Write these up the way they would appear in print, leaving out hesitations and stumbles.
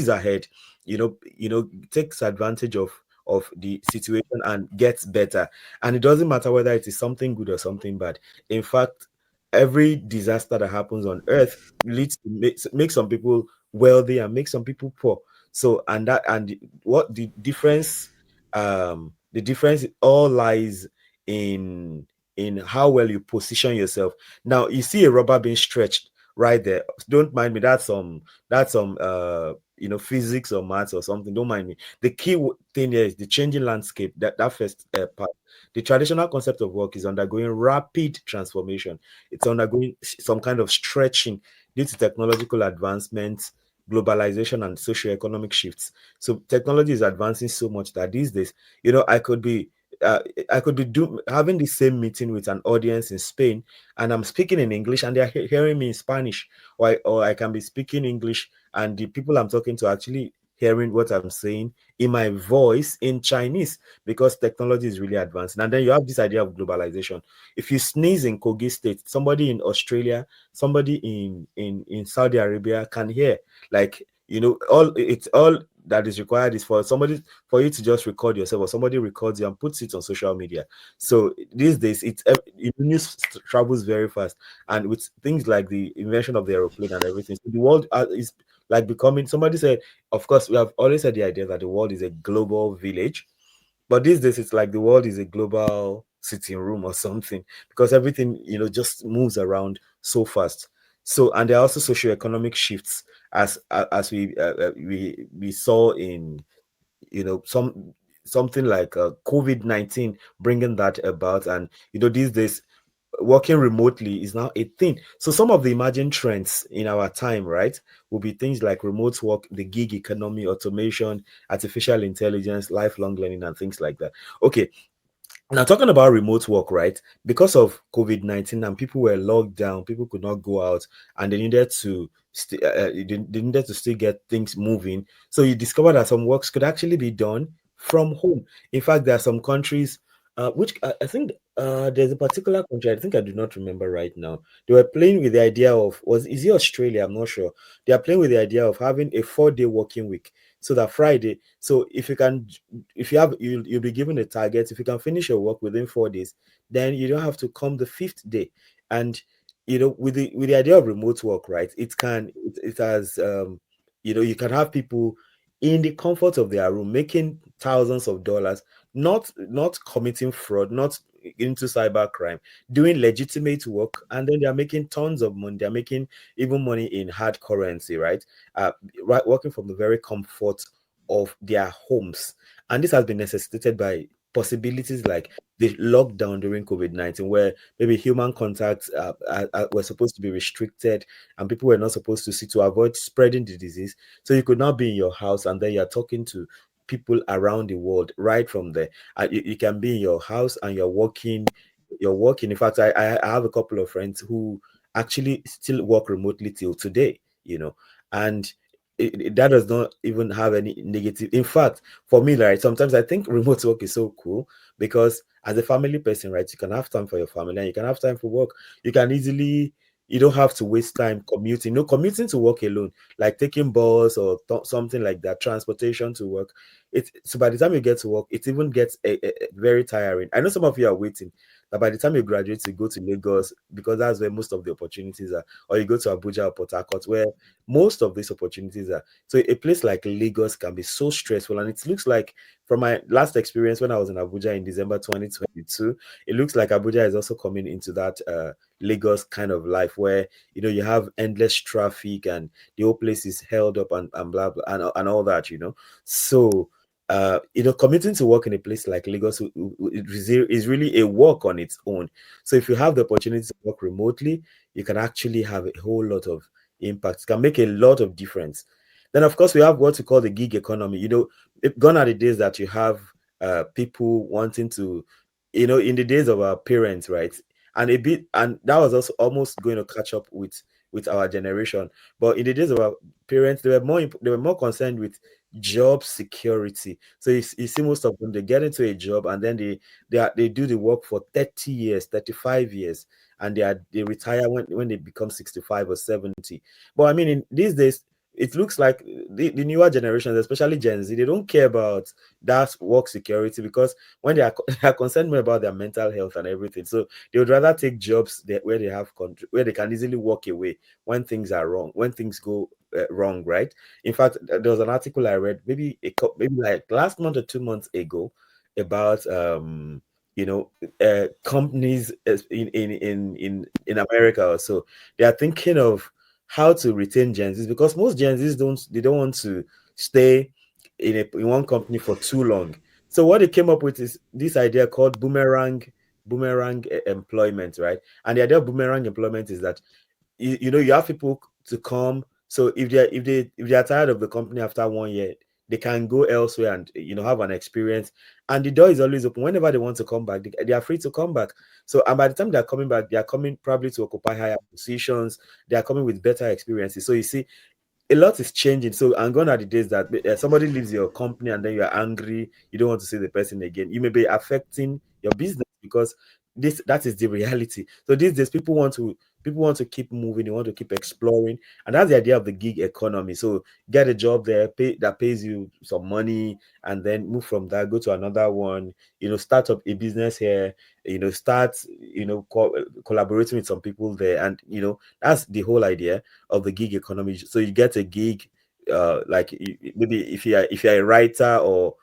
sees ahead, takes advantage of the situation and gets better. And it doesn't matter whether it is something good or something bad. In fact, every disaster that happens on earth leads to make some people wealthy and make some people poor. So what the difference all lies in how well you position yourself. Now you see a rubber being stretched right there. Don't mind me. That's some physics or maths or something. Don't mind me. The key thing here is the changing landscape. That first part. The traditional concept of work is undergoing rapid transformation. It's undergoing some kind of stretching due to technological advancements, globalization, and socio-economic shifts. So technology is advancing so much that these days, I could be having the same meeting with an audience in Spain, and I'm speaking in English, and they're hearing me in Spanish, or I can be speaking English, and the people I'm talking to actually hearing what I'm saying in my voice in Chinese, because technology is really advancing. And then you have this idea of globalization. If you sneeze in Kogi State, somebody in Australia, somebody in Saudi Arabia can hear. Like, all that is required is for you to just record yourself, or somebody records you and puts it on social media. So these days, news travels very fast, and with things like the invention of the aeroplane and everything, so the world is like becoming. Somebody said, of course, we have always had the idea that the world is a global village, but these days it's like the world is a global sitting room or something, because everything just moves around so fast. So, and there are also socioeconomic shifts, as we saw in something like COVID-19 bringing that about. And these days working remotely is now a thing. So some of the emerging trends in our time, right, will be things like remote work, the gig economy, automation, artificial intelligence, lifelong learning, and things like that. Okay, now talking about remote work, right? Because of COVID-19 and people were locked down, people could not go out, and they needed to they needed to still get things moving. So you discovered that some works could actually be done from home. In fact, there are some countries, which I think there's a particular country, I think I do not remember right now. They were playing with the idea of, is it Australia? I'm not sure. They are playing with the idea of having a 4-day working week. So that Friday, so if you can, if you have, you'll be given a target. If you can finish your work within 4 days, then you don't have to come the fifth day. And with the idea of remote work, right, it has you can have people in the comfort of their room making thousands of dollars, not committing fraud, not into cybercrime, doing legitimate work, and then they're making tons of money. They're making even money in hard currency, right? Right, working from the very comfort of their homes. And this has been necessitated by possibilities like the lockdown during COVID-19, where maybe human contacts were supposed to be restricted, and people were not supposed to see, to avoid spreading the disease. So you could not be in your house, and then you're talking to people around the world right from there. You can be in your house and you're working. You're working. In fact, I have a couple of friends who actually still work remotely till today. And that does not even have any negative. In fact, for me, right, sometimes I think remote work is so cool, because as a family person, right, you can have time for your family and you can have time for work. You can easily, you don't have to waste time commuting. No, commuting to work alone, like taking bus or something like that, transportation to work. So by the time you get to work, it even gets very tiring. I know some of you are waiting that by the time you graduate, you go to Lagos, because that's where most of the opportunities are, or you go to Abuja or Port Harcourt, where most of these opportunities are. So a place like Lagos can be so stressful, and it looks like, from my last experience when I was in Abuja in December 2022, it looks like Abuja is also coming into that Lagos kind of life, where you have endless traffic and the whole place is held up, and blah blah, and all that. So commuting to work in a place like Lagos is really a work on its own. So if you have the opportunity to work remotely, you can actually have a whole lot of impact. It can make a lot of difference. Then, of course, we have what we call the gig economy. Gone are the days that you have people wanting to, in the days of our parents, right? And that was also almost going to catch up with our generation. But in the days of our parents, they were more concerned with job security. So you see most of them, they get into a job, and then they do the work for 30 years, 35 years, and they retire when they become 65 or 70. But I mean, in these days, it looks like the newer generations, especially Gen Z, they don't care about that work security, because when they are, they are concerned more about their mental health and everything. So they would rather take jobs where they have control, where they can easily walk away when things are wrong, when things go wrong, right? In fact, there was an article I read maybe like last month or 2 months ago about you know companies in America or so. They are thinking of how to retain Gen Zs, because most Gen Zs don't want to stay in one company for too long. So what they came up with is this idea called boomerang employment, right? And the idea of boomerang employment is that you have people to come. So if they are tired of the company after 1 year, they can go elsewhere and have an experience, and the door is always open whenever they want to come back. They are free to come back. So, and by the time they are coming back, they are coming probably to occupy higher positions. They are coming with better experiences. So you see, a lot is changing. So, and gone are the days that somebody leaves your company and then you're angry, you don't want to see the person again. You may be affecting your business, because that is the reality. So these days, people want to keep moving, they want to keep exploring, and that's the idea of the gig economy. So get a job there, that pays you some money, and then move from that, go to another one. Start up a business here. Start collaborating with some people there, and that's the whole idea of the gig economy. So you get a gig, like maybe if you're a writer, or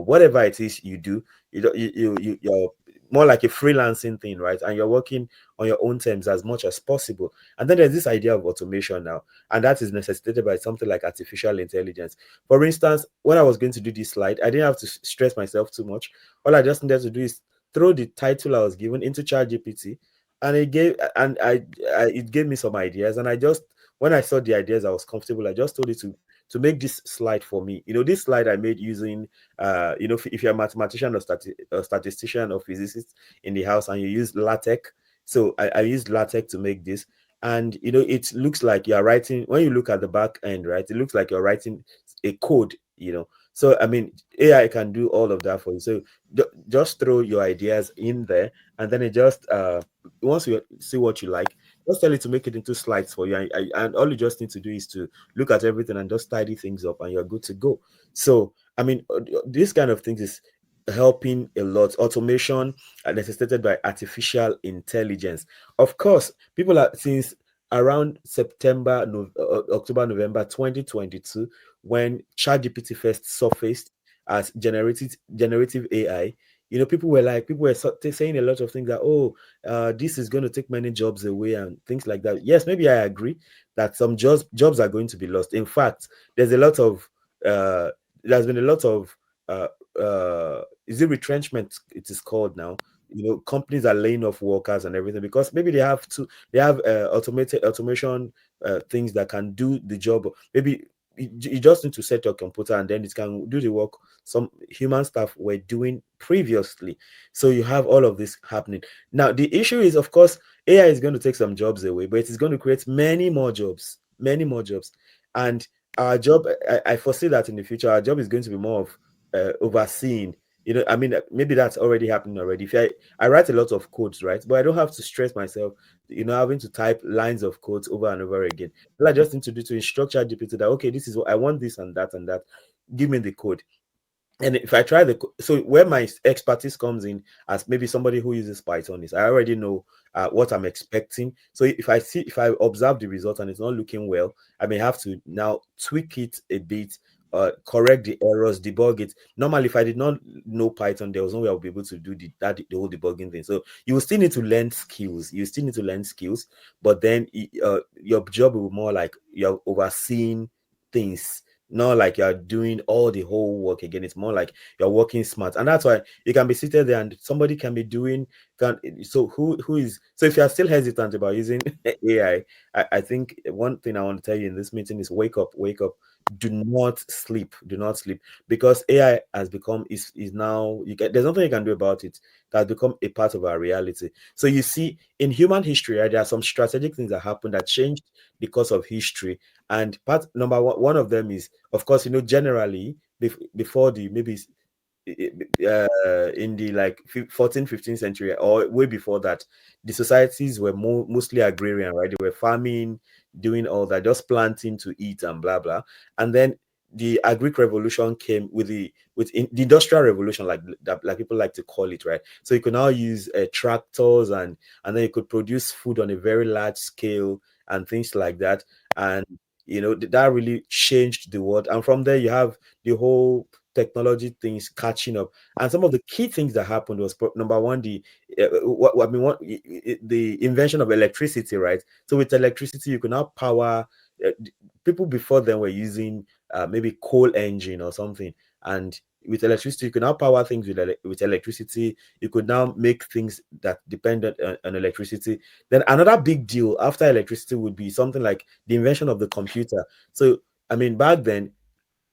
whatever it is you do, you're more like a freelancing thing, right? And you're working on your own terms as much as possible. And then there's this idea of automation now, and that is necessitated by something like artificial intelligence. For instance, when I was going to do this slide, I didn't have to stress myself too much. All I just needed to do is throw the title I was given into ChatGPT, and it gave me some ideas. And I just, when I saw the ideas, I was comfortable. I just told it to make this slide for me. This slide I made using, if you're a mathematician or statistician or physicist in the house, and you use LaTeX. So I used LaTeX to make this. And, it looks like you're writing, when you look at the back end, right? It looks like you're writing a code. So, I mean, AI can do all of that for you. So just throw your ideas in there, and then it just, once you see what you like, just tell it to make it into slides for you. And all you just need to do is to look at everything and just tidy things up, and you're good to go. So, I mean, this kind of things is helping a lot. Automation necessitated by artificial intelligence. Of course, people are, since around September, October, November 2022, when ChatGPT first surfaced as generative AI. People were saying a lot of things that, oh, this is going to take many jobs away and things like that. Yes, maybe I agree that some jobs are going to be lost. In fact, there's a lot of uh, there's been a lot of uh, is it retrenchment? It is called now. Companies are laying off workers and everything, because maybe they have automation things that can do the job. Maybe you just need to set your computer, and then it can do the work some human staff were doing previously. So you have all of this happening. Now, the issue is, of course, AI is going to take some jobs away, but it is going to create many more jobs, many more jobs. And our job, I foresee that in the future, our job is going to be more of overseeing. I mean, maybe that's already happening already. If I write a lot of codes, right? But I don't have to stress myself, having to type lines of codes over and over again. All I just need to do to instruct ChatGPT that, okay, this is what I want, this and that and that. Give me the code. And if I try so where my expertise comes in, as maybe somebody who uses Python, is I already know what I'm expecting. So if I observe the result and it's not looking well, I may have to now tweak it a bit, correct the errors, debug it. Normally, if I did not know Python, there was no way I would be able to do the whole debugging thing. So you will still need to learn skills. You still need to learn skills, but then your job will be more like you're overseeing things, not like you're doing all the whole work again. It's more like you're working smart. And that's why you can be seated there and somebody can be doing so who is so if you're still hesitant about using AI, I think one thing I want to tell you in this meeting is wake up, wake up. Do not sleep. Do not sleep, because AI has become is now there's nothing you can do about it. That has become a part of our reality. So you see, in human history, right, there are some strategic things that happened that changed because of history. And part number one of them is, of course, generally before the maybe in the like 14th 15th century or way before that, the societies were mostly agrarian, right? They were farming, doing all that, just planting to eat and blah blah. And then the agric revolution came with the industrial revolution, like that, like people like to call it, right? So you could now use tractors, and then you could produce food on a very large scale and things like that. And that really changed the world. And from there you have the whole technology things catching up. And some of the key things that happened was, number one, the invention of electricity, right? So with electricity you can now power, uh, people before then were using maybe coal engine or something. And with electricity you can now power things with electricity. You could now make things that depended on electricity. Then another big deal after electricity would be something like the invention of the computer. So I mean, back then,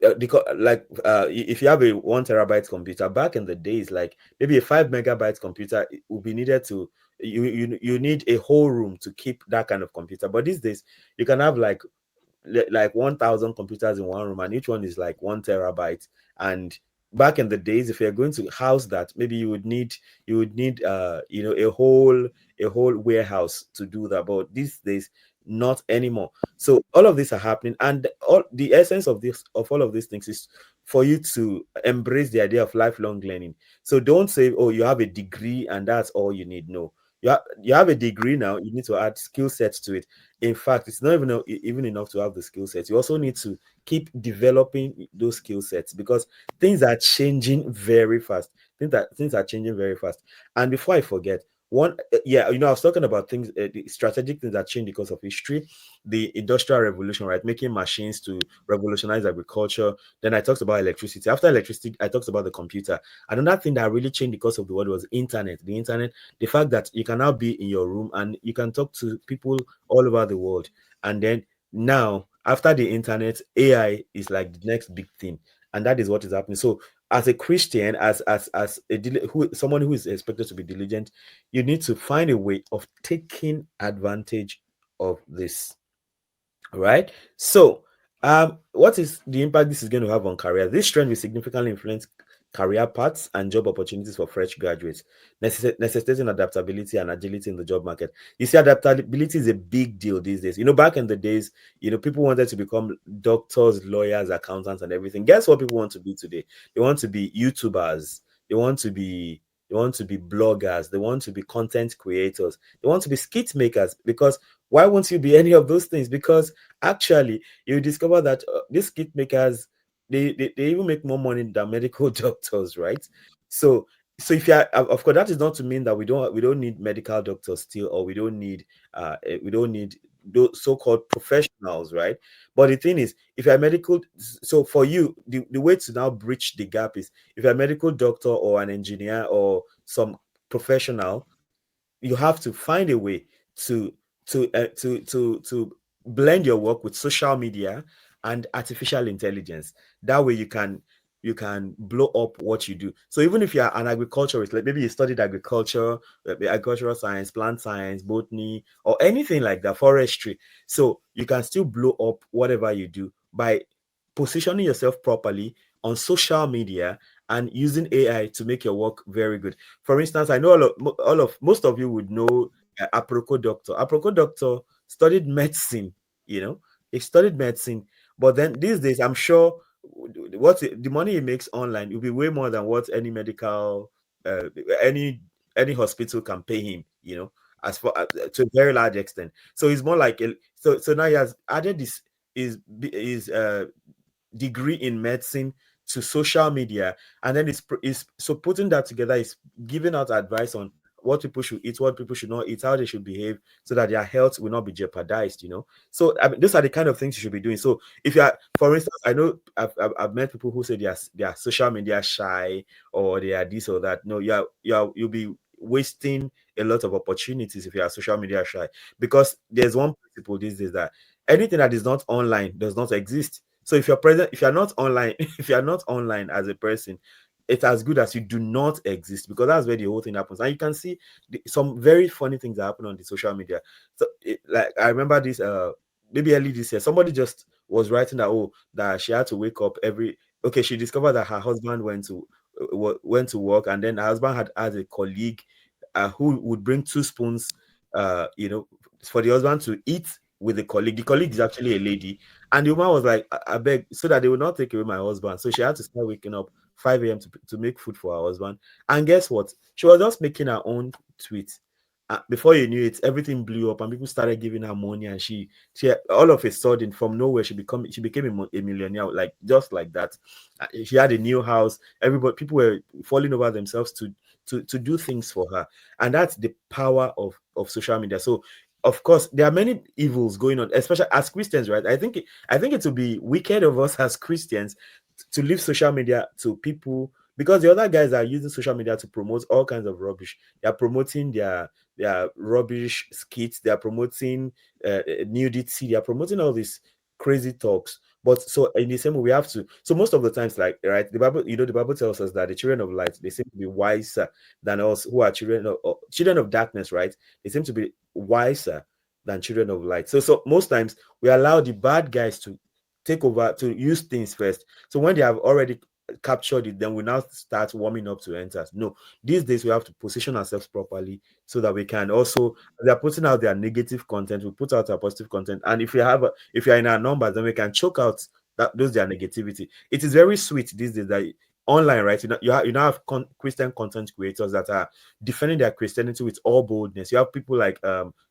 if you have a 1 terabyte computer back in the days, like maybe a 5 megabyte computer, it will be needed to, you need a whole room to keep that kind of computer. But these days you can have like 1,000 computers in one room, and each one is like 1 terabyte. And back in the days, if you're going to house that, maybe you would need a whole warehouse to do that. But these days, not anymore. So all of these are happening, and all the essence of all of these things is for you to embrace the idea of lifelong learning. So don't say, oh, you have a degree and that's all you need. No, you have a degree. Now you need to add skill sets to it. In fact, it's not even enough to have the skill sets. You also need to keep developing those skill sets, because things are changing very fast. Things are changing very fast. And before I forget, I was talking about things, the strategic things that change because of history, the industrial revolution, right? Making machines to revolutionize agriculture. Then I talked about electricity. After electricity, I talked about the computer. Another thing that really changed because of the world was internet. The internet, the fact that you can now be in your room and you can talk to people all over the world. And then now, after the internet, AI is like the next big thing, and that is what is happening. So, as a Christian, as someone who is expected to be diligent, you need to find a way of taking advantage of this. Right. So, what is the impact this is going to have on career? This trend will significantly influence career paths and job opportunities for fresh graduates, necessitating adaptability and agility in the job market. You see, adaptability is a big deal these days. Back in the days, people wanted to become doctors, lawyers, accountants, and everything. Guess what people want to be today? They want to be YouTubers. They want to be bloggers. They want to be content creators. They want to be skit makers. Because why won't you be any of those things? Because actually, you discover that these kit makers, they even make more money than medical doctors, right? So if you are, of course, that is not to mean that we don't need medical doctors still, or we don't need those so-called professionals, right? But the thing is, if you're a medical, so for you, the way to now bridge the gap is, if you're a medical doctor or an engineer or some professional, you have to find a way to to blend your work with social media and artificial intelligence. That way you can blow up what you do. So even if you're an agriculturist, like maybe you studied agriculture, agricultural science, plant science, botany, or anything like that, forestry, so you can still blow up whatever you do by positioning yourself properly on social media and using AI to make your work very good. For instance, I know most of you would know Aproko Doctor. Aproko Doctor studied medicine. You know, he studied medicine, but then these days, I'm sure the money he makes online will be way more than what any medical, uh, any any hospital can pay him. As for to a very large extent. So he's more like so now he has added this is degree in medicine to social media, and then is so putting that together is giving out advice on what people should eat, what people should not eat, how they should behave, so that their health will not be jeopardized. So I mean, those are the kind of things you should be doing. So if you are, for instance, I know I've met people who say they are social media shy, or they are this or that. No, you'll be wasting a lot of opportunities if you are social media shy, because there's one principle these days, that anything that is not online does not exist. So if you're not online, if you're not online as a person, it's as good as you do not exist, because that's where the whole thing happens. And you can see some very funny things that happen on the social media. So like I remember this maybe early this year, somebody just was writing that, oh, that she had to wake up every, okay, she discovered that her husband went to went to work, and then her husband had a colleague who would bring 2 spoons, you know, for the husband to eat with the colleague. The colleague is actually a lady, and the woman was like, I beg, so that they will not take away my husband. So she had to start waking up 5 a.m. to make food for her husband. And guess what? She was just making her own tweet. Before you knew it, everything blew up, and people started giving her money. And she all of a sudden, from nowhere, she became a millionaire, like just like that. She had a new house. Everybody, people were falling over themselves to do things for her, and that's the power of social media. So of course there are many evils going on, especially as Christians, right? I think it would be wicked of us as Christians to leave social media to people, because the other guys are using social media to promote all kinds of rubbish. They are promoting their rubbish skits. They are promoting nudity. They are promoting all these crazy talks. But so in the same way, we have to. So most of the times, like, right, the Bible tells us that the children of light, they seem to be wiser than us who are children of darkness, right? They seem to be wiser than children of light. So most times we allow the bad guys to take over, to use things first. So when they have already captured it, then we now start warming up to enter. No, these days we have to position ourselves properly so that we can also, they're putting out their negative content, we put out our positive content. And if you're in our numbers, then we can choke out those their negativity. It is very sweet these days that online, right? You now have Christian content creators that are defending their Christianity with all boldness. You have people like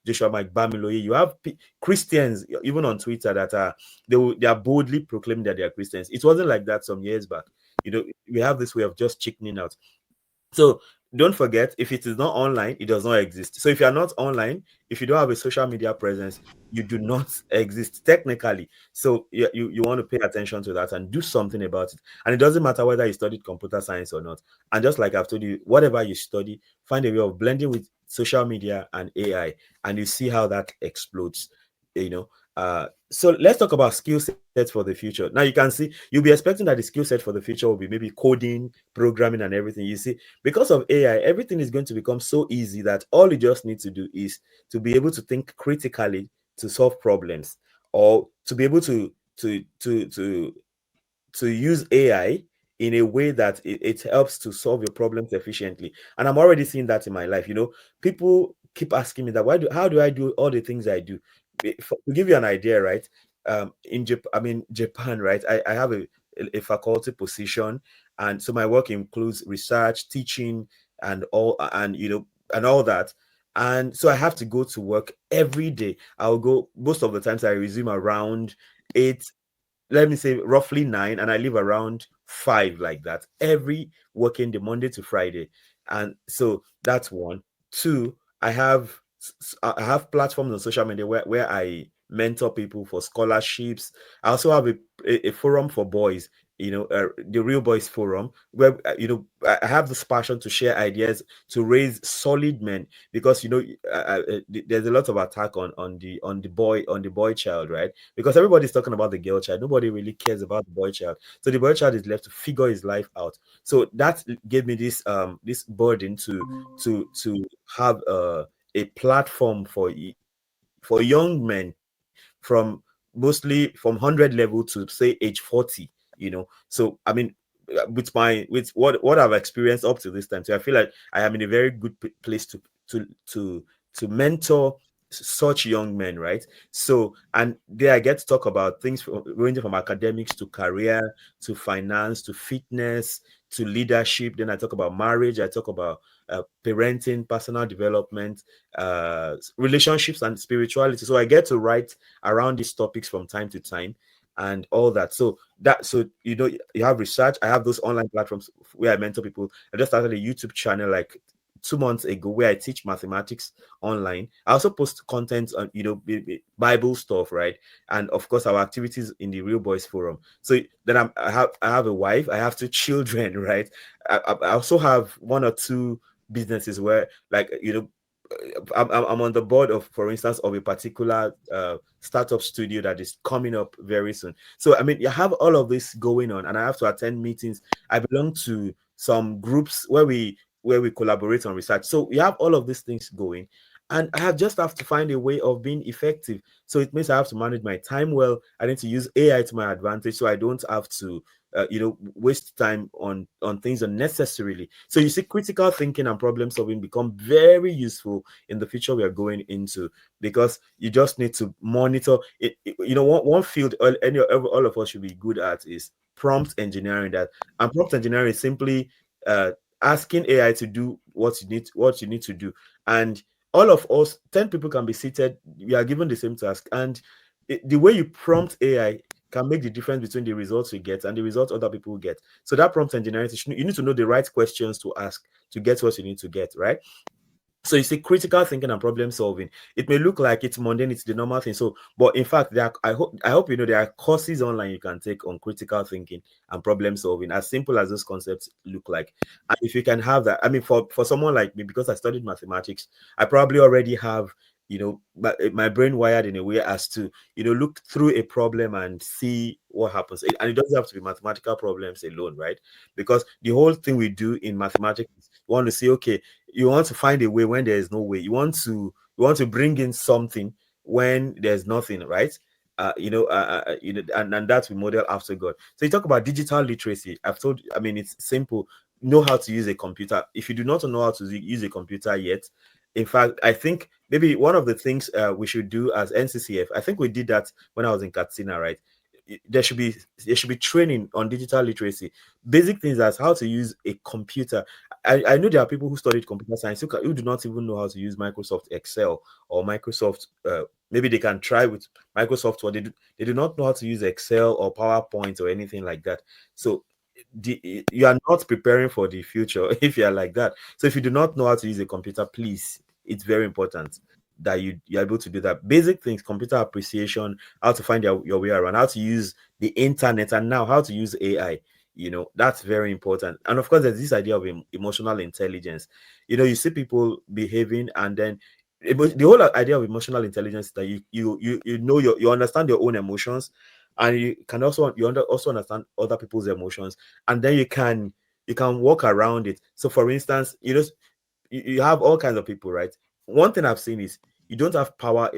Joshua Mike Bamiloye. You have Christians even on Twitter that are they are boldly proclaiming that they are Christians. It wasn't like that some years back. We have this way of just chickening out. So don't forget, if it is not online, it does not exist. So if you are not online, if you don't have a social media presence, you do not exist technically. So you want to pay attention to that and do something about it. And it doesn't matter whether you studied computer science or not. And just like I've told you, whatever you study, find a way of blending with social media and AI, and you see how that explodes. You know, so let's talk about skill sets for the future. Now you can see you'll be expecting that the skill set for the future will be maybe coding, programming, and everything. You see, because of AI, everything is going to become so easy that all you just need to do is to be able to think critically to solve problems, or to be able to use AI in a way that it helps to solve your problems efficiently. And I'm already seeing that in my life. People keep asking me that how do I do all the things I do? To give you an idea, right? Japan, right? I have a faculty position, and so my work includes research, teaching, and all that. And so I have to go to work every day. I'll go most of the times I resume around 8, let me say roughly 9, and I live around 5, like that, every working day, Monday to Friday. And so that's one. Two, I have platforms on social media where I mentor people for scholarships. I also have a forum for boys, the Real Boys Forum, where I have this passion to share ideas to raise solid men, because there's a lot of attack on the boy child, right? Because everybody's talking about the girl child, nobody really cares about the boy child. So the boy child is left to figure his life out. So that gave me this burden to have a platform for young men, mostly from 100 level to say age 40. So I mean, with what I've experienced up to this time, so I feel like I am in a very good place to to to mentor such young men, right? So, and there I get to talk about things ranging from academics to career to finance to fitness to leadership. Then I talk about marriage. I talk about parenting, personal development, relationships, and spirituality. So I get to write around these topics from time to time and all that. So you have research. I have those online platforms where I mentor people. I just started a YouTube channel like 2 months ago where I teach mathematics online. I also post content on Bible stuff, right? And of course our activities in the Real Boys Forum. So then I have a wife, I have 2 children, right? I also have one or two businesses where, like, I'm on the board of, for instance, of a particular startup studio that is coming up very soon. So I mean, you have all of this going on, and I have to attend meetings. I belong to some groups where we collaborate on research. So we have all of these things going, and I just have to find a way of being effective. So it means I have to manage my time well. I need to use AI to my advantage, so I don't have to waste time on things unnecessarily. So you see, critical thinking and problem solving become very useful in the future we are going into, because you just need to monitor it. One field all of us should be good at is prompt engineering. And prompt engineering is simply asking AI to do what you need to do. And all of us, 10 people can be seated, we are given the same task, and the way you prompt AI can make the difference between the results you get and the results other people get. So that prompt engineering, you need to know the right questions to ask to get what you need to get, right? So you see, critical thinking and problem solving, it may look like it's mundane, it's the normal thing. So, but in fact, I hope there are courses online you can take on critical thinking and problem solving, as simple as those concepts look like. And if you can have that, I mean, for someone like me, because I studied mathematics, I probably already have, my brain wired in a way as to, look through a problem and see what happens. And it doesn't have to be mathematical problems alone, right? Because the whole thing we do in mathematics is we want to say, okay, you want to find a way when there is no way. You want to bring in something when there's nothing, right? And that we model after God. So you talk about digital literacy. I mean, it's simple. Know how to use a computer. If you do not know how to use a computer yet, in fact, I think maybe one of the things we should do as NCCF, I think we did that when I was in Katsina, right? There should be training on digital literacy, basic things as how to use a computer. I know there are people who studied computer science who do not even know how to use Microsoft Excel or Microsoft. Maybe they can try with Microsoft, or they do not know how to use Excel or PowerPoint or anything like that. So you are not preparing for the future if you are like that. So if you do not know how to use a computer, please, it's very important that you're able to do that. Basic things, computer appreciation, how to find your way around, how to use the internet, and now how to use AI. That's very important. And of course, there's this idea of emotional intelligence. You see people behaving, and then the whole idea of emotional intelligence is that you understand your own emotions, and you can also understand other people's emotions, and then you can walk around it. So for instance, you have all kinds of people, right? One thing I've seen is you don't have power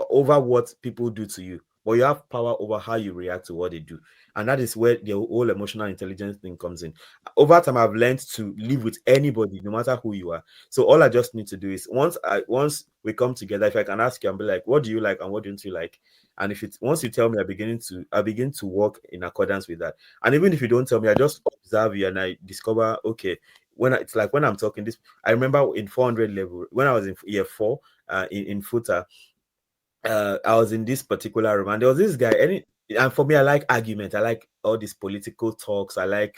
over what people do to you, but you have power over how you react to what they do. And that is where the whole emotional intelligence thing comes in. Over time, I've learned to live with anybody, no matter who you are. So all I just need to do is once we come together, if I can ask you and be like, what do you like and what don't you like? And if it's once you tell me, I begin to work in accordance with that. And even if you don't tell me, I just observe you and I discover, okay, it's like when I'm talking this, I remember in 400 level when I was in year 4 in FUTA. I was in this particular room, and there was this guy. And for me, I like argument. I like all these political talks. I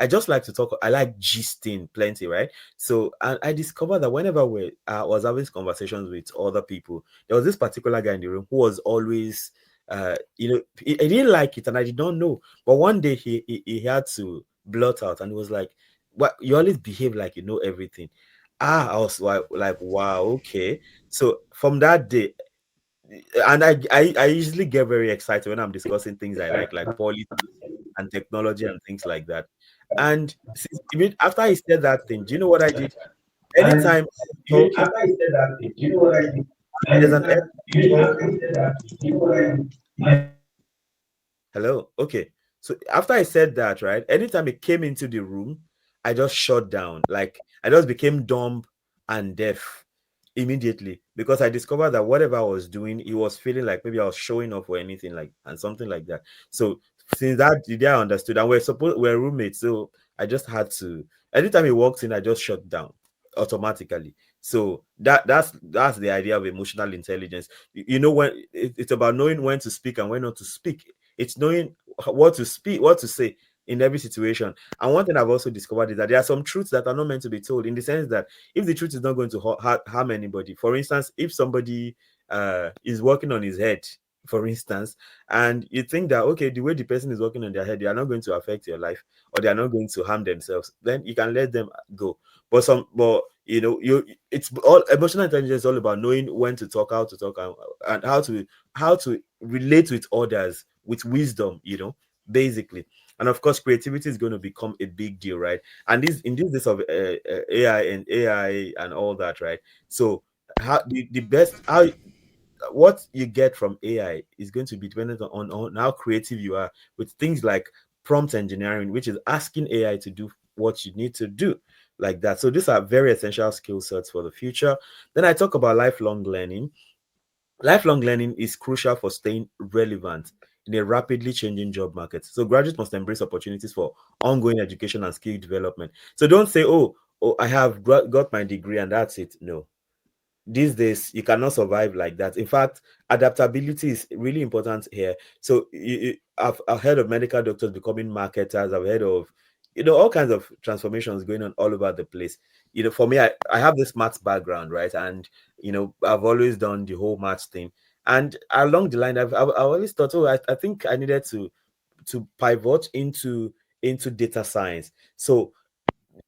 just like to talk. I like gisting plenty, right? So, and I discovered that whenever we was having conversations with other people, there was this particular guy in the room who was always, he didn't like it, and I did not know. But one day he had to blurt out, and he was like, "What? You always behave like you know everything." I was like, wow, okay. So from that day, and I usually get very excited when I'm discussing things I like politics and technology and things like that. And after he said that thing, do you know what I did? And Anytime talking, after I said that, you know what I did? there's an Anytime, after I said that, you know what I did? hello. Okay. So after I said that, right, anytime he came into the room, I just shut down. Like I just became dumb and deaf immediately, because I discovered that whatever I was doing, he was feeling like maybe I was showing off or anything like and something like that. So since that the day I understood, and we're roommates, so I just had to. Anytime he walked in, I just shut down automatically. So that's the idea of emotional intelligence. When it's about knowing when to speak and when not to speak. It's knowing what to speak, what to say in every situation. And one thing I've also discovered is that there are some truths that are not meant to be told, in the sense that if the truth is not going to harm anybody, for instance, if somebody is working on his head, for instance, and you think that, okay, the way the person is working on their head, they are not going to affect your life, or they are not going to harm themselves, then you can let them go. But it's all emotional intelligence is all about knowing when to talk, how to talk, and how to relate with others with wisdom, basically. And of course, creativity is going to become a big deal, right? And this in these days of AI and all that, right? So how the best how what you get from AI is going to be dependent on how creative you are with things like prompt engineering, which is asking AI to do what you need to do, like that. So these are very essential skill sets for the future. Then I talk about lifelong learning. Lifelong learning is crucial for staying relevant in a rapidly changing job market. So graduates must embrace opportunities for ongoing education and skill development. So don't say, oh, I have got my degree and that's it. No, these days you cannot survive like that. In fact, adaptability is really important here. So I've heard of medical doctors becoming marketers. I've heard of all kinds of transformations going on all over the place. For me, I have this maths background, right? And I've always done the whole maths thing. And along the line, I've always thought, oh, I think I needed to pivot into data science. So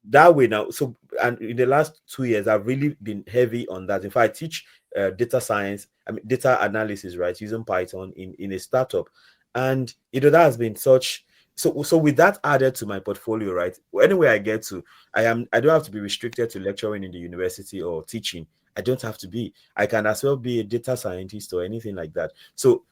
that way now. So, and in the last 2 years I've really been heavy on that. In fact, I teach data science, I mean data analysis, right, using Python in a startup. And that has been such. So with that added to my portfolio, right, anywhere I get to, I don't have to be restricted to lecturing in the university or teaching. I don't have to be. I can as well be a data scientist or anything like that. So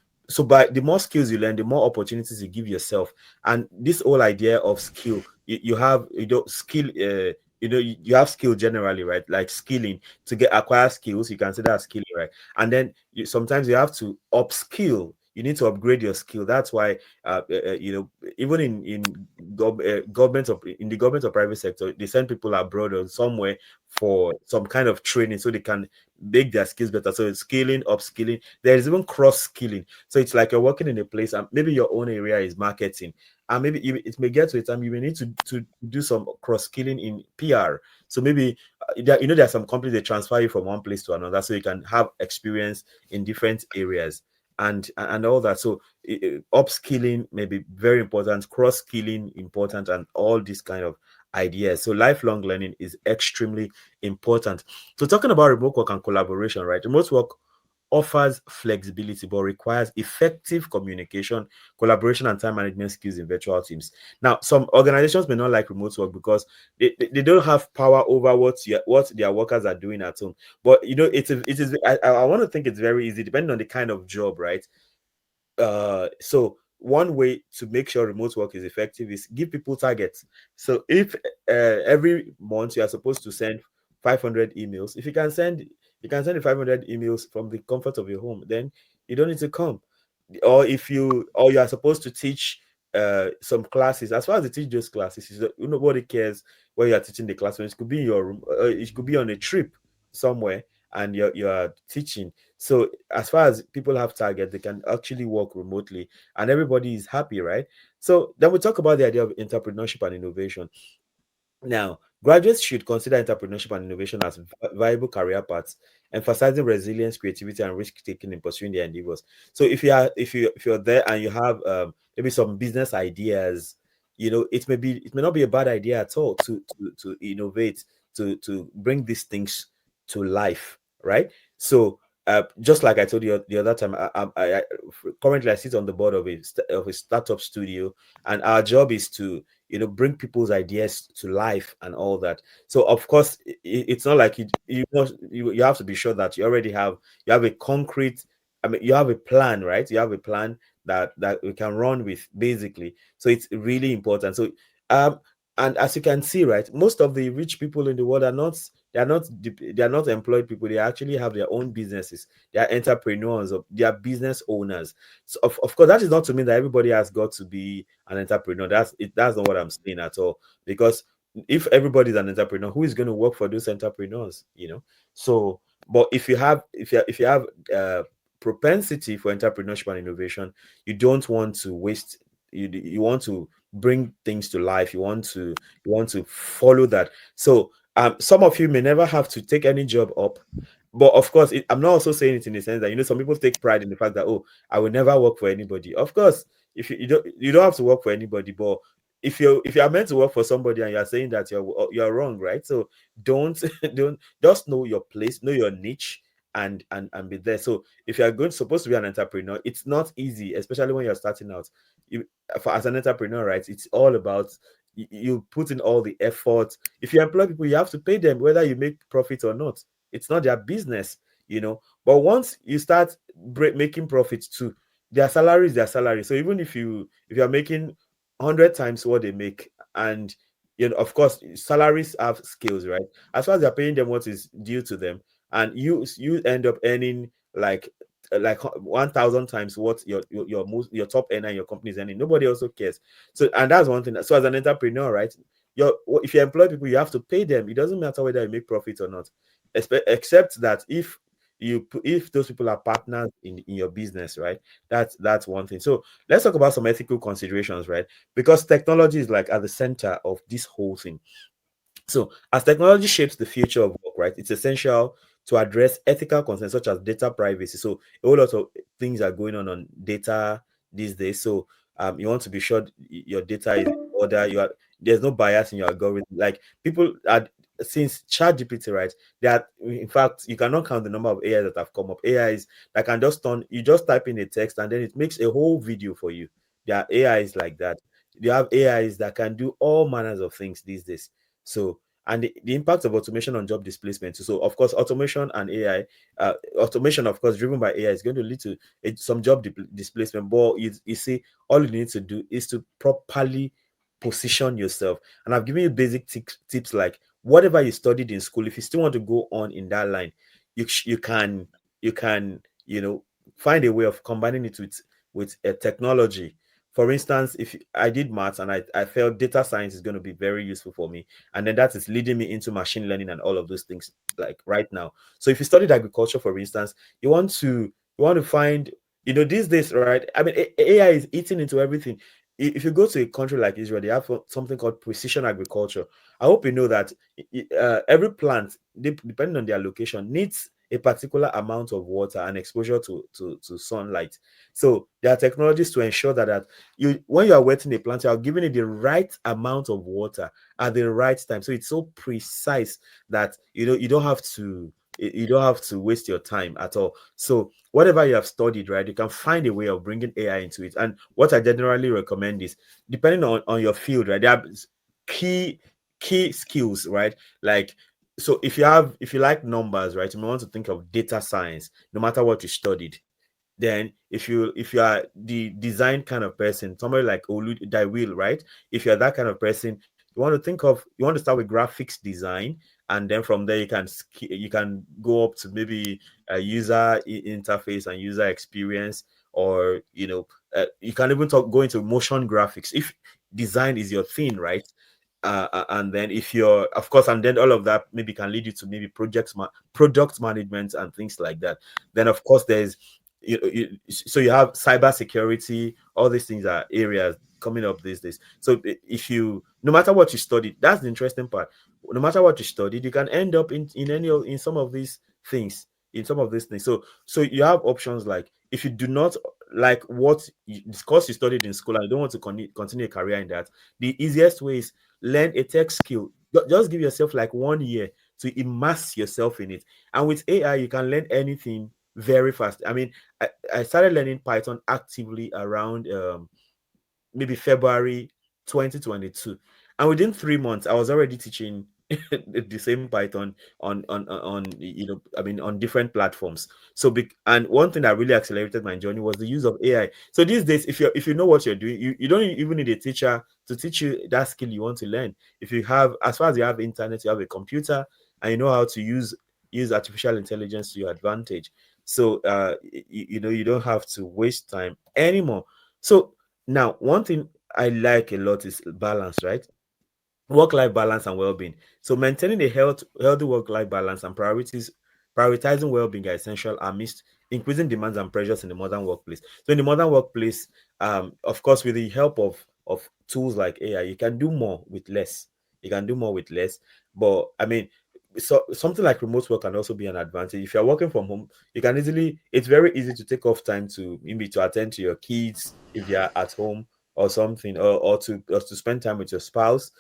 by the more skills you learn, the more opportunities you give yourself. And this whole idea of skill, you have skill, you have skill generally, right? Like skilling to get acquire skills, you consider as skilling, right? And then sometimes you have to upskill. You need to upgrade your skill. That's why even in government of in the government or private sector, they send people abroad or somewhere for some kind of training so they can make their skills better. So it's skilling, upskilling. There is even cross skilling. So it's like you're working in a place and maybe your own area is marketing, and maybe it may get to a time you may need to do some cross skilling in PR. So maybe there are some companies they transfer you from one place to another, so you can have experience in different areas and all that. So upskilling may be very important, cross skilling important, and all these kind of ideas. So lifelong learning is extremely important. So talking about remote work and collaboration, right? Remote work offers flexibility but requires effective communication, collaboration, and time management skills in virtual teams. Now, some organizations may not like remote work because they don't have power over what their workers are doing at home. But it is I want to think it's very easy depending on the kind of job, right? So one way to make sure remote work is effective is give people targets. So if every month you are supposed to send 500 emails, if you can send the 500 emails from the comfort of your home, then you don't need to come. Or if you are supposed to teach some classes, as far as you teach those classes, nobody cares where you are teaching the class. It could be in your room, it could be on a trip somewhere, and you're teaching. So as far as people have targets, they can actually work remotely and everybody is happy, right? So then we talk about the idea of entrepreneurship and innovation. Now, graduates should consider entrepreneurship and innovation as viable career paths, emphasizing resilience, creativity, and risk taking in pursuing their endeavors. So if you're there and you have maybe some business ideas, it may not be a bad idea at all to innovate, to bring these things to life, right? So just like I told you the other time, currently I sit on the board of a startup studio, and our job is to bring people's ideas to life and all that. So of course it's not like you have to be sure that you have a concrete, I mean, you have a plan, right? You have a plan that we can run with, basically. So it's really important. So um and as you can see, right, most of the rich people in the world they are not employed people. They actually have their own businesses. They are entrepreneurs, or they are business owners. So of course, that is not to mean that everybody has got to be an entrepreneur. That's not what I'm saying at all. Because if everybody's an entrepreneur, who is going to work for those entrepreneurs? So, but if you have propensity for entrepreneurship and innovation, you don't want to waste. You want to bring things to life. You want to follow that. So some of you may never have to take any job up, but of course, I'm not also saying it in the sense that some people take pride in the fact that, oh, I will never work for anybody. Of course, if you don't have to work for anybody, but if you are meant to work for somebody and you're saying that you're wrong, right? So don't don't just know your place, know your niche, and be there. So if you are going supposed to be an entrepreneur, it's not easy, especially when you're starting out. As an entrepreneur, right? It's all about you put in all the effort. If you employ people, you have to pay them whether you make profit or not. It's not their business. But once you start making profits too, their salary is their salary. So even if you're making 100 times what they make. And of course, salaries have scales, right? As far as they're paying them what is due to them, and you end up earning like 1,000 times what your top earner in your company is earning. Nobody also cares. So, and that's one thing. So as an entrepreneur, right, if you employ people, you have to pay them. It doesn't matter whether you make profit or not, except that if those people are partners in your business, right? That's one thing. So let's talk about some ethical considerations, right? Because technology is like at the center of this whole thing. So, as technology shapes the future of work, right, it's essential to address ethical concerns such as data privacy. So, a whole lot of things are going on data these days. So, you want to be sure your data is in order. There's no bias in your algorithm. Like people are since ChatGPT, right? That in fact you cannot count the number of AI that have come up. AIs that can just you just type in a text and then it makes a whole video for you. There are AIs like that. You have AIs that can do all manners of things these days. So, and the impact of automation on job displacement. So, of course, automation and AI, automation, of course, driven by AI, is going to lead to some job displacement. But you see, all you need to do is to properly position yourself. And I've given you basic tips like whatever you studied in school. If you still want to go on in that line, you can find a way of combining it with a technology. For instance, if I did maths and I felt data science is going to be very useful for me, and then that is leading me into machine learning and all of those things like right now. So if you studied agriculture, for instance, you want to find, these days, right? I mean, AI is eating into everything. If you go to a country like Israel, they have something called precision agriculture. I hope you know that every plant, depending on their location, needs a particular amount of water and exposure to sunlight. So there are technologies to ensure that when you are wetting a plant, you are giving it the right amount of water at the right time. So it's so precise that you don't have to waste your time at all. So whatever you have studied, right, you can find a way of bringing AI into it. And what I generally recommend is, depending on your field, right, there are key key skills, right? Like, so if you like numbers, right, you may want to think of data science, no matter what you studied. Then if you are the design kind of person, somebody like Olu Daiwil, right? If you're that kind of person, you want to start with graphics design, and then from there you can go up to maybe a user interface and user experience, or you can even go into motion graphics if design is your thing, right? And then if you're of course, and then all of that maybe can lead you to maybe product management and things like that. Then of course there's so you have cyber security. All these things are areas coming up these days. So if you no matter what you studied, that's the interesting part. No matter what you studied, you can end up in some of these things, so you have options. Like, if you do not like the course you studied in school and you don't want to continue a career in that, the easiest way is learn a tech skill. Just give yourself like 1 year to immerse yourself in it. And with AI, you can learn anything very fast. I mean, I started learning Python actively around maybe February 2022, and within 3 months, I was already teaching the same Python on different platforms. So and one thing that really accelerated my journey was the use of AI. So these days, if you know what you're doing, you don't even need a teacher to teach you that skill you want to learn. If you have, as far as you have internet, you have a computer, and you know how to use artificial intelligence to your advantage. So you don't have to waste time anymore. So now, one thing I like a lot is balance, right? Work-life balance and well-being. So maintaining a healthy work-life balance and prioritizing well-being are essential amidst increasing demands and pressures in the modern workplace. So in the modern workplace, of course, with the help of tools like AI, you can do more with less. You can do more with less. But I mean, so something like remote work can also be an advantage. If you're working from home, it's very easy to take off time to maybe to attend to your kids if you're at home, or something, or to spend time with your spouse.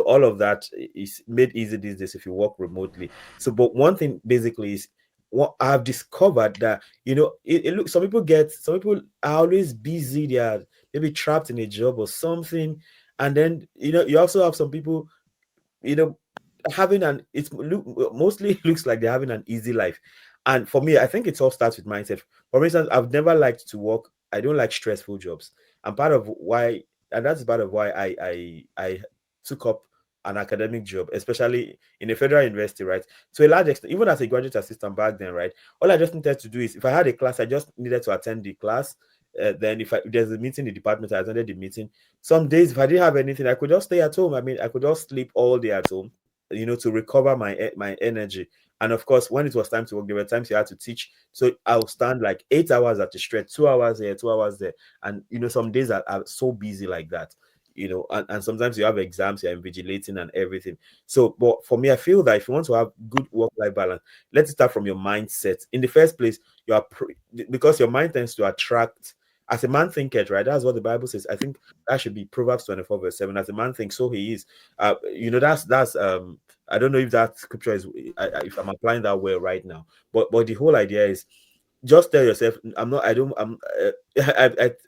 All of that is made easy these days if you work remotely. So, but one thing basically is what I've discovered, that it looks, some people are always busy. They are maybe trapped in a job or something. And then you also have some people, you know having an mostly looks like they're having an easy life. And for me, I think it all starts with mindset. For instance, I've never liked to work. I don't like stressful jobs. And part of why and that's part of why I took up an academic job, especially in a federal university, right? To a large extent, even as a graduate assistant back then, right? All I just needed to do is, if I had a class, I just needed to attend the class. Then if there's a meeting in the department, I attended the meeting. Some days, if I didn't have anything, I could just stay at home. I mean, I could just sleep all day at home, to recover my energy. And of course, when it was time to work, there were times you had to teach. So I'll stand like 8 hours at the stretch, 2 hours here, 2 hours there. And some days are so busy like that. And sometimes you have exams, you're invigilating and everything. So, but for me, I feel that if you want to have good work-life balance, let's start from your mindset. In the first place, because your mind tends to attract, as a man thinketh, right? That's what the Bible says. I think that should be Proverbs 24, verse 7. As a man thinks, so he is. That's I don't know if that scripture is, if I'm applying that way right now, but the whole idea is, just tell yourself, I'm not, I don't, I'm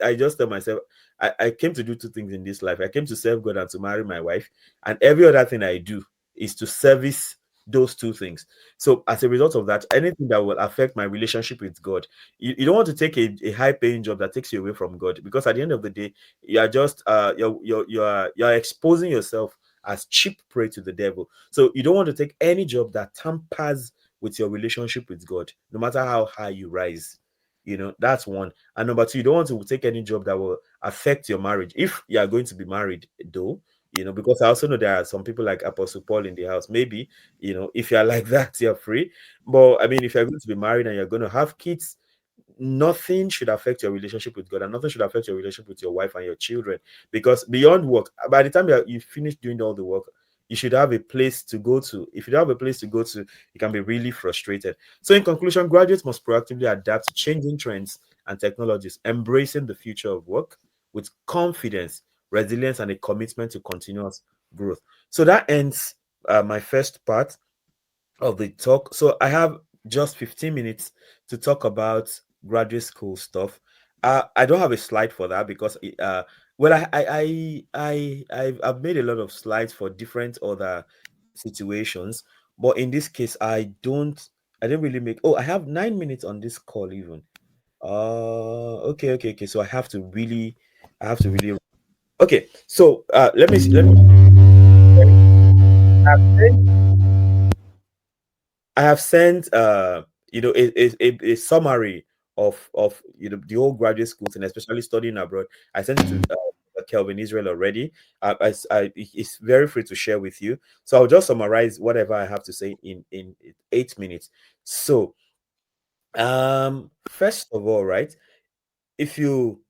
I just tell myself, I came to do two things in this life. I came to serve God and to marry my wife, and every other thing I do is to service those two things. So as a result of that, anything that will affect my relationship with God, you don't want to take a high paying job that takes you away from God, because at the end of the day, you are just you're exposing yourself as cheap prey to the devil. So you don't want to take any job that tampers with your relationship with God, no matter how high you rise. That's one. And number two, you don't want to take any job that will affect your marriage. If you are going to be married, though, because I also know there are some people like Apostle Paul in the house. Maybe, if you're like that, you're free. But I mean, if you're going to be married and you're going to have kids, nothing should affect your relationship with God, and nothing should affect your relationship with your wife and your children. Because beyond work, by the time you finish doing all the work, you should have a place to go to. If you don't have a place to go to, you can be really frustrated. So, in conclusion, graduates must proactively adapt to changing trends and technologies, embracing the future of work with confidence, resilience, and a commitment to continuous growth. So, that ends my first part of the talk. So I have just 15 minutes to talk about graduate school stuff. I don't have a slide for that because well, I've made a lot of slides for different other situations, but in this case, I didn't really make. Oh, I have 9 minutes on this call even. Okay. So I have to really. Okay, so I have sent a summary of the whole graduate schools, and especially studying abroad. I sent it to Kelvin Israel already. It's very free to share with you. So I'll just summarize whatever I have to say in 8 minutes. So first of all, right, if you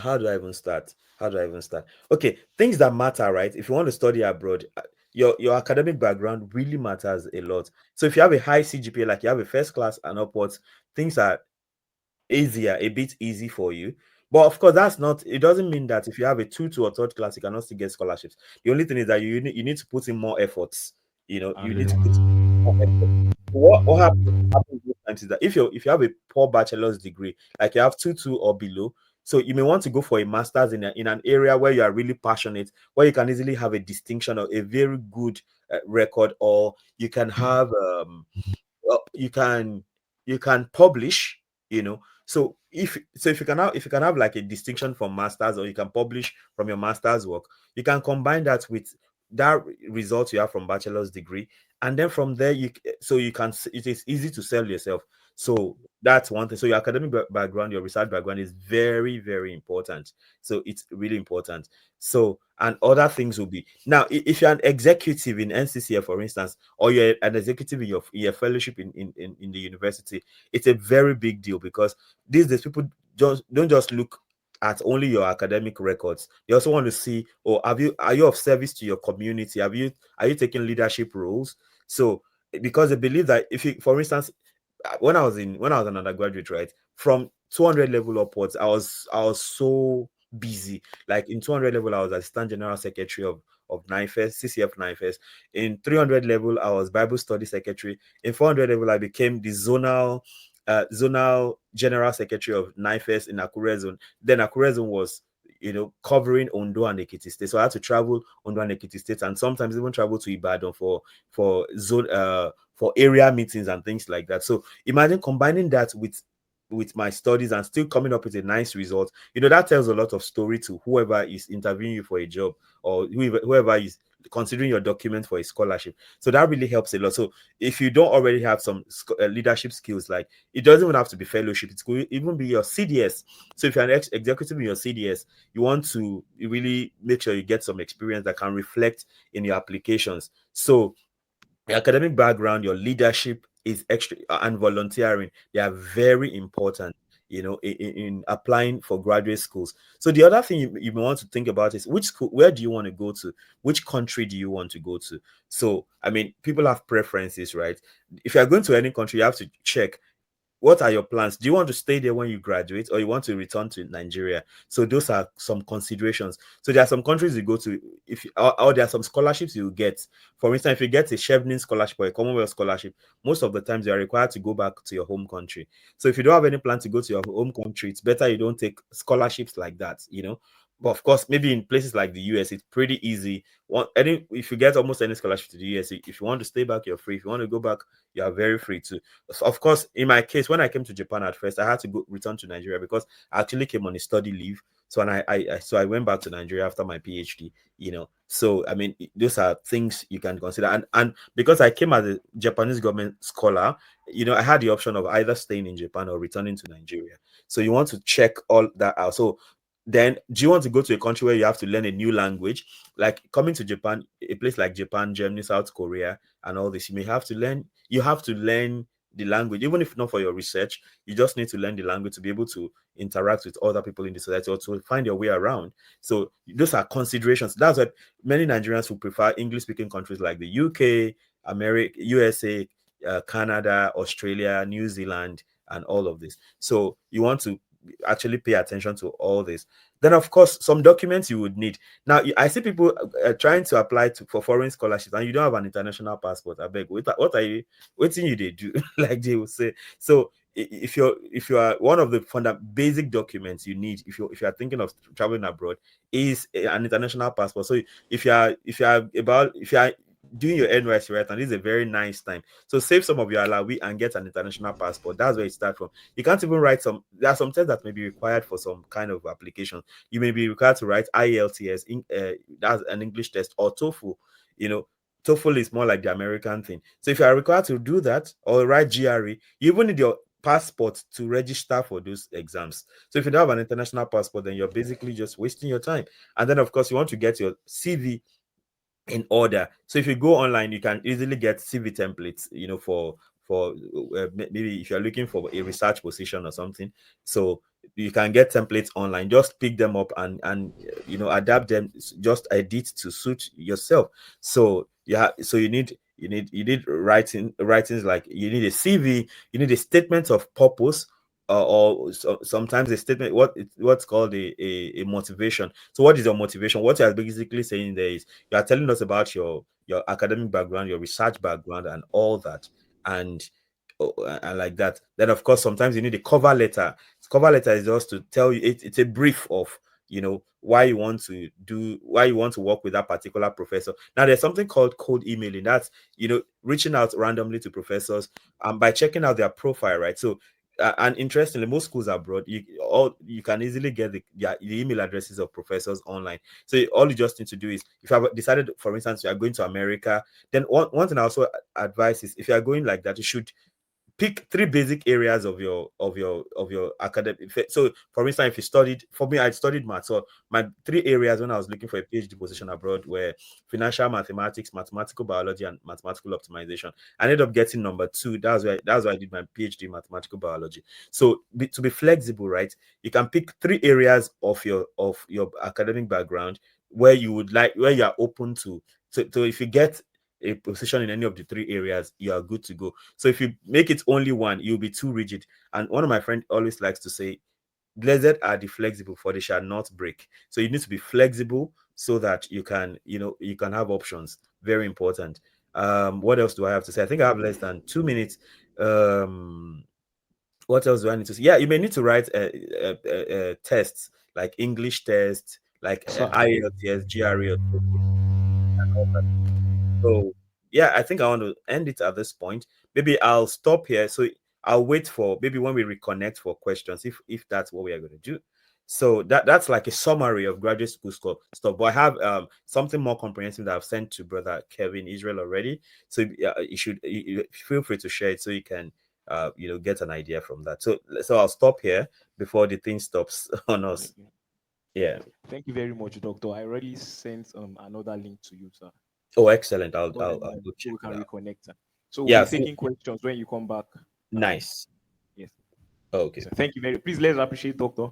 how do I even start? How do I even start? Okay, things that matter, right? If you want to study abroad, your academic background really matters a lot. So if you have a high CGPA, like you have a first class and upwards, things are a bit easy for you. But of course, it doesn't mean that if you have a two or third class, you cannot still get scholarships. The only thing is that you need to put in more efforts. You need to put in more effort. What happens most times is that if you have a poor bachelor's degree, like you have two or below, so you may want to go for a master's in an area where you are really passionate, where you can easily have a distinction or a very good record, or you can have well, you can publish, if you can have like a distinction from masters, or you can publish from your master's work, you can combine that with that result you have from bachelor's degree, and then from there it is easy to sell yourself. So that's one thing. So your academic background, your research background is very, very important. So it's really important. So, and other things will be, now if you're an executive in NCCF, for instance, or you're an executive in your fellowship in the university, it's a very big deal, because these days people just don't just look at only your academic records. They also want to see, or are you of service to your community? Are you taking leadership roles? So because they believe that, if you, for instance, when I was an undergraduate, right, from 200 level upwards, I was so busy. Like in 200 level, I was assistant general secretary of NIFES, CCF NIFES. In 300 level, I was Bible study secretary. In 400 level, I became the zonal general secretary of NIFES in Akure zone. Then Akure zone was covering Ondo and Ekiti State. So I had to travel Ondo and Ekiti State, and sometimes even travel to Ibadan for zone for area meetings and things like that. So imagine combining that with with my studies and still coming up with a nice result, that tells a lot of story to whoever is interviewing you for a job, or whoever is considering your document for a scholarship. So that really helps a lot. So if you don't already have some leadership skills, like, it doesn't even have to be fellowship, it could even be your CDS. So if you're an executive in your CDS, you want to really make sure you get some experience that can reflect in your applications. So your academic background, your leadership is extra, and volunteering, they are very important, in applying for graduate schools. So the other thing you may want to think about is, which school, where do you want to go to? Which country do you want to go to? So, I mean, people have preferences, right? If you're going to any country, you have to check, what are your plans? Do you want to stay there when you graduate, or you want to return to Nigeria? So those are some considerations. So there are some countries you go to, if or there are some scholarships you get. For instance, if you get a Chevening scholarship or a Commonwealth scholarship, most of the times you are required to go back to your home country. So if you don't have any plan to go to your home country, it's better you don't take scholarships like that. But of course, maybe in places like the US, it's pretty easy. If you get almost any scholarship to the US, if you want to stay back, you're free. If you want to go back, you are very free too. So of course, in my case, when I came to Japan at first, I had to return to Nigeria because I actually came on a study leave. So and I went back to Nigeria after my PhD. So I mean, those are things you can consider. And because I came as a Japanese government scholar, I had the option of either staying in Japan or returning to Nigeria. So you want to check all that out. So then, do you want to go to a country where you have to learn a new language? Like coming to Japan, a place like Japan, Germany, South Korea, and all this, you have to learn the language, even if not for your research. You just need to learn the language to be able to interact with other people in the society, or to find your way around. So those are considerations. That's what many Nigerians who prefer English speaking countries like the UK, America, USA, Canada, Australia, New Zealand, and all of this. So you want to actually pay attention to all this. Then, of course, some documents you would need. Now, I see people trying to apply for foreign scholarships, and you don't have an international passport. I beg, what are you? What thing you they do? Like they will say. So, if you are one of the basic documents you need, if you are thinking of traveling abroad, is an international passport. So if you are doing your NYC right, and this is a very nice time. So save some of your alawi and get an international passport. That's where it starts from. You can't even write some. There are some tests that may be required for some kind of application. You may be required to write IELTS, that's an English test, or TOEFL. You know, TOEFL is more like the American thing. So if you are required to do that or write GRE, you even need your passport to register for those exams. So if you don't have an international passport, then you're basically just wasting your time. And then, of course, you want to get your CV in order. So if you go online, you can easily get CV templates, for maybe if you're looking for a research position or something. So you can get templates online. Just pick them up and adapt them. Just edit to suit yourself. So yeah, so you need writings, like you need a CV, you need a statement of purpose. Sometimes a statement, what's called a motivation. So what is your motivation? What you're basically saying there is, you are telling us about your academic background, your research background, and all that, and and like that. Then, of course, sometimes you need a cover letter. Cover letter is just to tell you, it's a brief of why you want to work with that particular professor. Now, there's something called cold emailing. That's reaching out randomly to professors, by checking out their profile, right? So and interestingly, most schools abroad, you can easily get the email addresses of professors online. So all you just need to do is, if you have decided, for instance, you are going to America, then one thing I also advise is, if you are going like that, you should pick three basic areas of your academic. So for instance, if you studied, for me, I studied math. So my three areas when I was looking for a PhD position abroad were financial mathematics, mathematical biology, and mathematical optimization. I ended up getting number two. That's why I did my PhD in mathematical biology. So to be flexible, right, you can pick three areas of your academic background where you are open to. So if you get a position in any of the three areas, you are good to go. So if you make it only one, you'll be too rigid. And one of my friends always likes to say, blessed are the flexible, for they shall not break. So you need to be flexible so that you can have options. Very important. What else do I have to say? I think I have less than 2 minutes. What else do I need to say? Yeah, you may need to write tests, like English tests, like So, IELTS, GRE, and all that. So yeah, I think I want to end it at this point. Maybe I'll stop here. So I'll wait for maybe when we reconnect for questions, if that's what we are going to do. So that's like a summary of graduate school stuff. But I have something more comprehensive that I've sent to brother Kevin Israel already. So you feel free to share it so you can get an idea from that. So I'll stop here before the thing stops on us. Okay. Yeah. Thank you very much, Doctor. I already sent another link to you, sir. Oh, excellent. I'll Online, go so check we can that. reconnect, sir. So we'll Yeah. be taking questions when you come back. Um, Nice. yes. Okay. So thank you very. Please let's appreciate Doctor.